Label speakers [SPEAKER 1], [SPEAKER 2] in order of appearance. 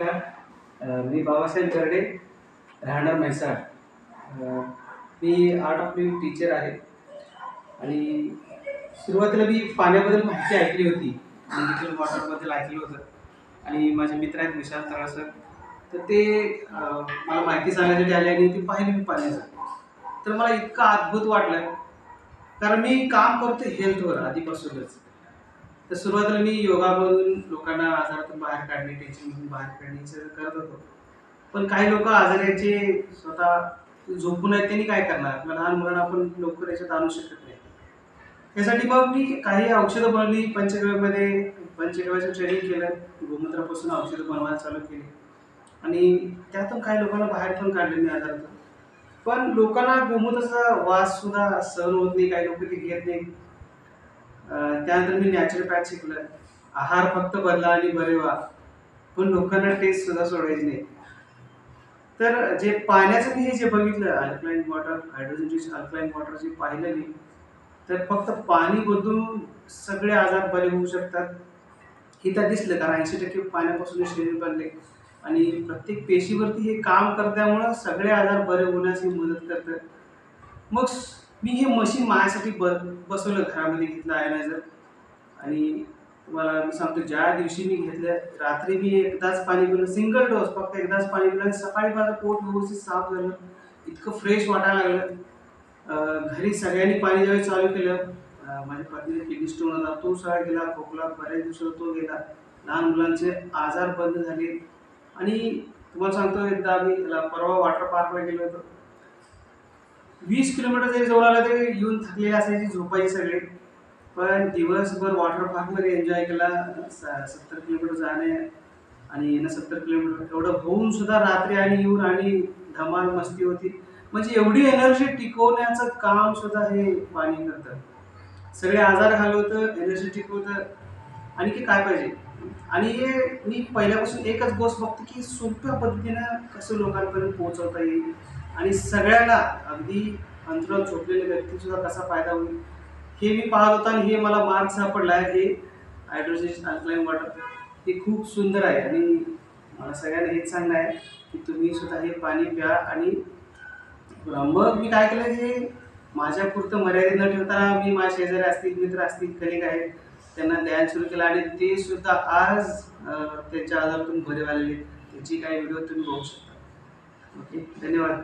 [SPEAKER 1] मी बाबासाहेब करडे, राहणार म्हैसाळ. मी art of living teacher आहे आणि सुरुवातीला मी पाण्याबद्दल माहिती ऐकली होती, मेडिकल वॉटरबद्दल ऐकलं होतं आणि माझे मित्र आहेत विशाल तळासर, तर ते मला माहिती सांगण्यासाठी आले आणि ते पाहिली मी पाण्याचं. तर मला इतकं अद्भुत वाटलं, कारण मी काम करतो हेल्थवर आधीपासूनच. तर सुरुवातीला मी योगामधून लोकांना आजारातून बाहेर काढणे, टेन्शनमधून बाहेर काढण्याचं करत होतो. पण काही लोक आजाराचे स्वतः झोपून आहेत, त्यांनी काय करणार? आपल्या लहान मुलांना आपण लवकर याच्यात आणू शकत नाही. त्यासाठी मग मी काही औषधं बनवली पंचगव्यामध्ये. पंचगव्याचं ट्रेनिंग केलं, गोमूत्रापासून औषधं बनवायला चालू केली आणि त्यातून काही लोकांना बाहेर पण काढले मी आजारातून. पण लोकांना गोमूत्राचा वास सुद्धा सहन होत नाही, काही लोक ते घेत नाही. त्यानंतर मी नॅचरोपॅथ शिकलं. आहार फक्त बदला आणि बरे व्हा, पण लोकांना टेस्ट सुद्धा सोडायची नाही. तर जे पाण्याचं मी हे जे बघितलं, alkaline water, hydrogen rich alkaline water जे पाहिलं मी, तर फक्त पाणी बदलून सगळे आजार बरे होऊ शकतात हे तर दिसलं. कारण 80% पाण्यापासून शरीर बनले आणि प्रत्येक पेशीवरती हे काम करल्यामुळं सगळे आजार बरे होण्यास मदत करतं. मग मी हे मशीन माझ्यासाठी बसवलं, घरामध्ये घेतलं आयनायझर. आणि तुम्हाला मी सांगतो, ज्या दिवशी मी घेतलं, रात्री मी एकदाच पाणी पिलं, सिंगल डोस, फक्त एकदाच पाणी पिलं आणि सकाळी माझं पोट व्यवस्थित साफ झालं, इतकं फ्रेश वाटायला लागलं. घरी सगळ्यांनी पाणी ज्यावेळी चालू केलं, माझ्या पत्नीला किडनी स्टोन होता, तो सगळा गेला. खोकला बऱ्याच दिवसात तो गेला. लहान मुलांचे आजार बंद झाले. आणि तुम्हाला सांगतो, एकदा आम्ही परवा वॉटर पार्कला गेलो होतो. 20 किलोमीटर जरी जवळ आलं तरी येऊन थकलेले असायचे, झोपायचे सगळे. पण दिवसभर वॉटर पार्कमध्ये एन्जॉय केला. 70 किलोमीटर जाणे आणि येणं 70 किलोमीटर, एवढं होऊन सुद्धा रात्री आणि येऊन आणि धमाल मस्ती होती. म्हणजे एवढी एनर्जी टिकवण्याचं काम सुद्धा हे पाणी करतं. सगळे आजार घालवतं, एनर्जी टिकवतं. आणखी काय पाहिजे? आणि हे मी पहिल्यापासून एकच गोष्ट बघतो, की सोप्या पद्धतीनं कसं लोकांपर्यंत पोहोचवता येईल आणि सगळ्यांना, अगदी अंतराळात झोपलेल्या व्यक्तीसुद्धा कसा फायदा होईल हे मी पाहत होतो. आणि हे मला मार्ग सापडला आहे, हे हायड्रोजन अल्कलाईन वॉटर. हे खूप सुंदर आहे आणि मला सगळ्यांना हेच सांगणं आहे, की तुम्ही सुद्धा हे पाणी प्या. आणि मग मी काय केलं, हे माझ्यापुरतं मर्यादित न ठेवता मी माझ्या शेजारी असतील, मित्र असतील, कलिग आहेत, त्यांना द्यायला सुरू केलं आणि ते सुद्धा आज त्यांच्या आजारातून बरे झालेले. त्याची काही व्हिडिओ तुम्ही बघू शकता. ओके, धन्यवाद.